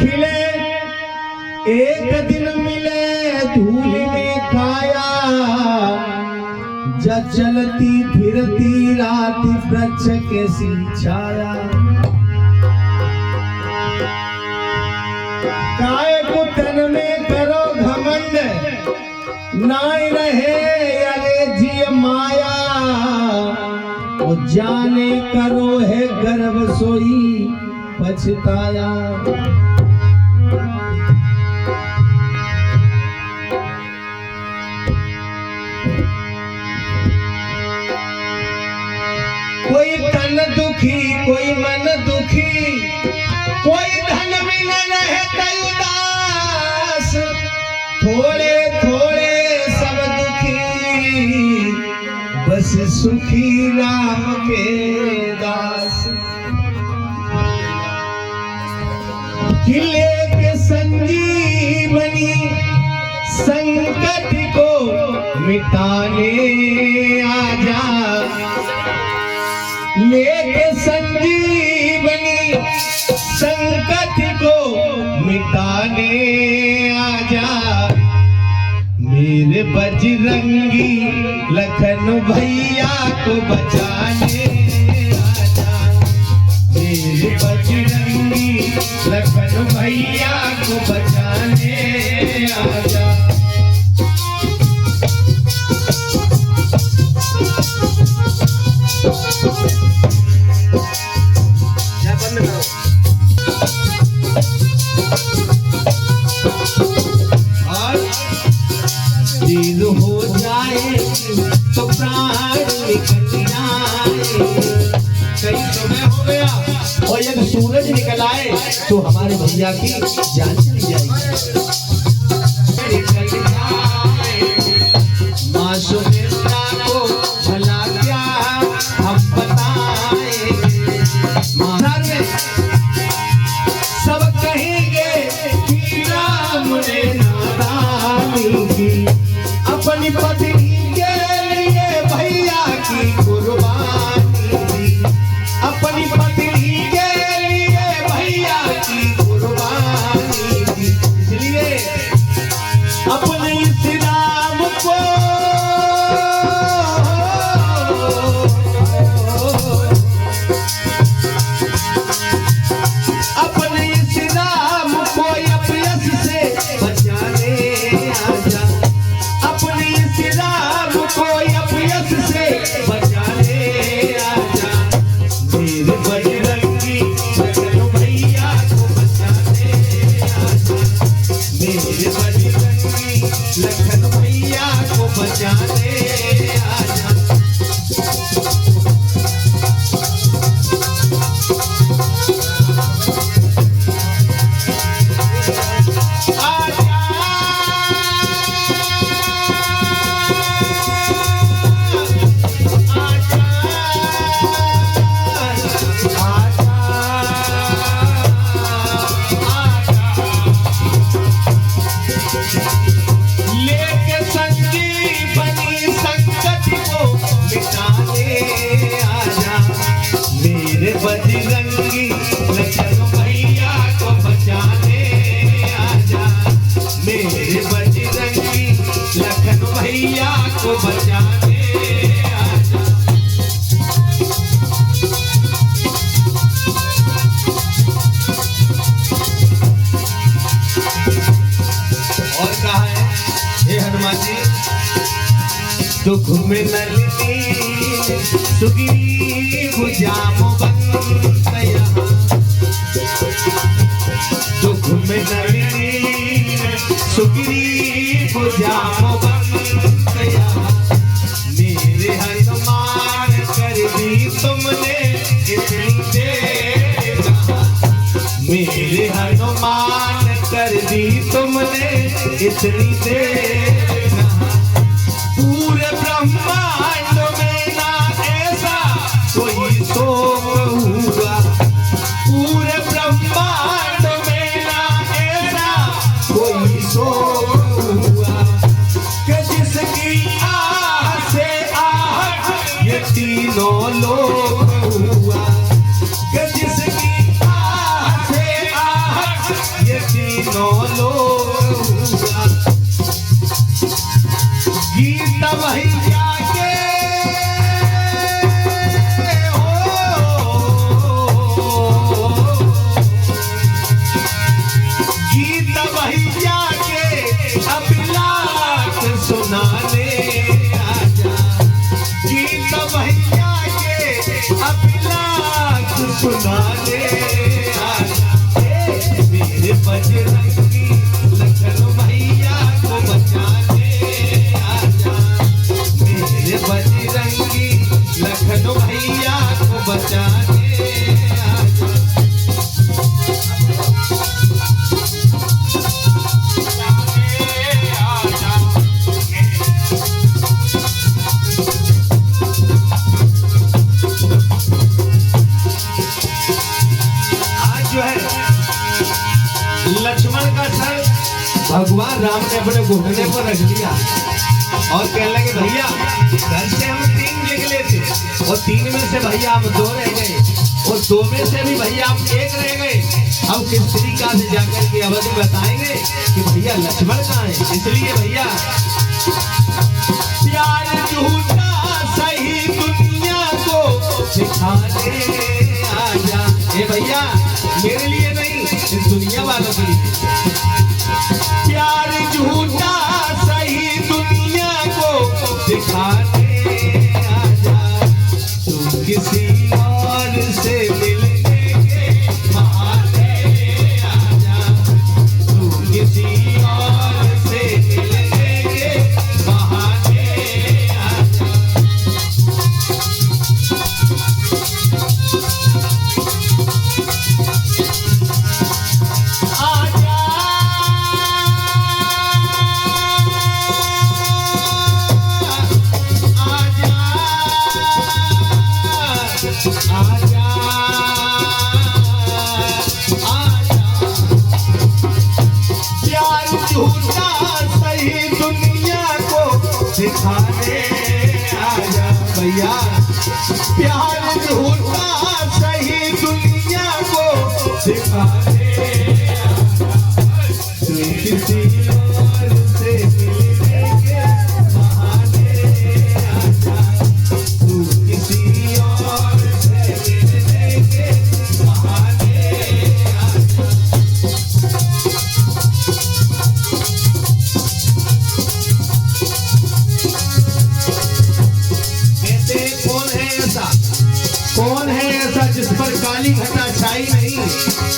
खिले एक दिन मिले धूल में काया, जब चलती फिरती रात वृक्ष कैसी छाया। काय को तन में करो घमंड, नाई रहे अरे जी माया। वो जाने करो है गर्व सोई पछताया। कोई तन दुखी कोई मन दुखी, कोई धन में न रहता उदास। थोड़े थोड़े सब दुखी, बस सुखी राम के दास। किले के संजीवनी संकट को मिटाने आजा। लेके संजीवनी संकट को मिटाने आजा। मेरे बजरंगी लखन भैया को बचाने आजा। मेरे बजरंगी लखन भैया को बचाने आजा। चीज हो जाए तो प्राण निकल जाए। कई समय हो गया और जब सूरज निकल आए तो हमारे भैया की जान चली जाएगी। निकल जाए माँ सुमित्रा को भला क्या हम बताए। सब कहेंगे कि राम ने नादानी की, अपनी पत्नी के लिए भैया की कुर्बानी दी। अपनी पत्नी के लिए भैया की कुर्बानी दी। इसलिए अपने इस राम को अपने इस राम को अपयश से बचाने आजा। अपने इस राम को अपयश से बचाने आजा। मेरे बजरंगी लखन भैया को बचाने आजा। मेरे बजरंगी लखन भैया को बचाने आजा। लेके संजीवनी संकट को मिटाने आजा। मेरे बजरंगी लखन भैया को बचाने आजा। मेरे बजरंगी लखन भैया को बचाने आजा। और कहा है हे हनुमान जी, दुख में नलिनी सुग्रीव जामवंत यहाँ। दुख में नलिनी सुग्रीव जामवंत यहाँ। मेरे हनुमान कर दी तुमने इतनी देर। मेरे हनुमान कर दी तुमने इतनी देर। पूरे ब्रह्मांड में ना ऐसा कोई शोक हुआ। पूरे ब्रह्मांड में ना ऐसा कोई शोक हुआ कि जिसकी आह से आह ये तीनों लोग हुआ। कि जिसकी आह से आह ये तीनों लोग हुआ। गीत भैया के गीत भैया के अभिलाष सुनाने आजा। गीत भैया के अभिलाष सुनाने आजा। मेरे बजरंगी लखन भैया को बचाने आजा। मेरे बजरंगी लखन भैया को बचाने आजा। लक्ष्मण का सर भगवान राम ने अपने घुटने पर रख दिया और कहने लगे भैया घर से हम 3 निकले थे और 3 में से भैया हम 2 रह गए और 2 में से भी भैया हम 1 रह गए। हम किस तरीका से जाकर के अवधि बताएंगे कि भैया लक्ष्मण कहाँ है। इसलिए भैया प्यार झूठा सही दुनिया को सिखाने आजा। ए भैया मेरे लिए नहीं इस दुनिया वालों के लिए। प्यार झूठा सही दुनिया को दिखाने आजा। तू किसी और से मिलने के बहाने आजा। तू किसी और से मिलने के बहाने आजा। प्यार झूठा सही दुनिया को दिखाने आजा। भैया प्यार झूठा सही दुनिया को दिखाने आजा। तू किसी और से मिलने के बहाने आजा। तू किसी और से मिलने के बहाने आजा। कौन है ऐसा जिस पर काली घटा छाई नहीं।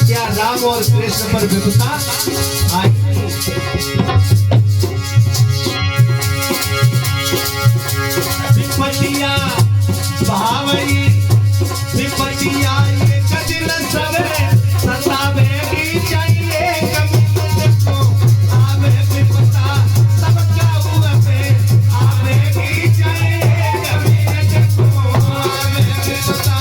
क्या राम और कृष्ण पर विपदा आई नहीं। विपतिया भावई विपतिया ये कदिल सवे सतावेगी चाहिए कभी को। आवे विपता सबका हुआ पे आवेगी चाहिए कभी को। आवे विपता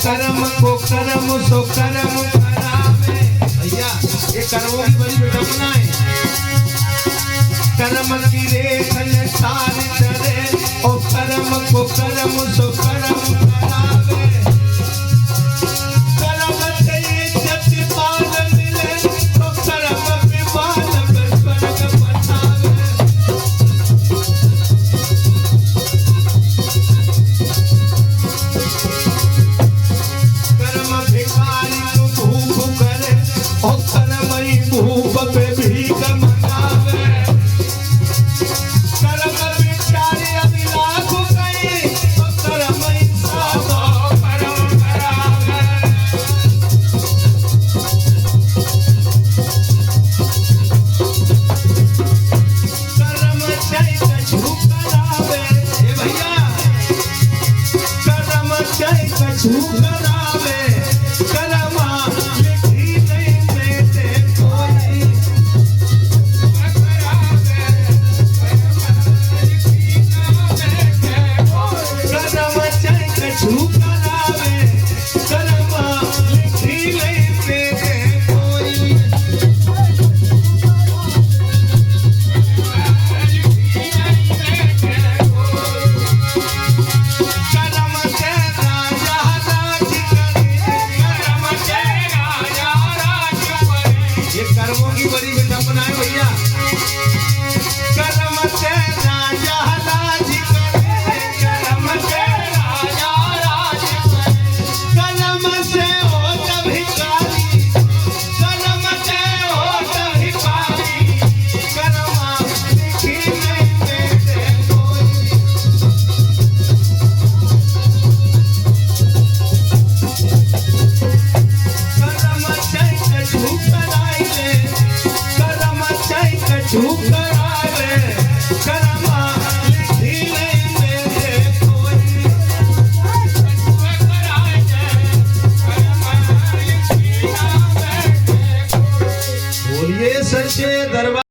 कर्म को कर्म सो कर्म करावे। भैया ये कर्मों की बड़ी विडंबना है। कर्म की रेखन तार चले और कर्म को कर्म सो कर्म करावे। कर्म से इज्जत पाल मिले तो कर्म विवाद स्वर्ग पठावे। भूप पे भीख मंगावे। कर्म बिचारे अभिलाष गए तो कर्म तू कर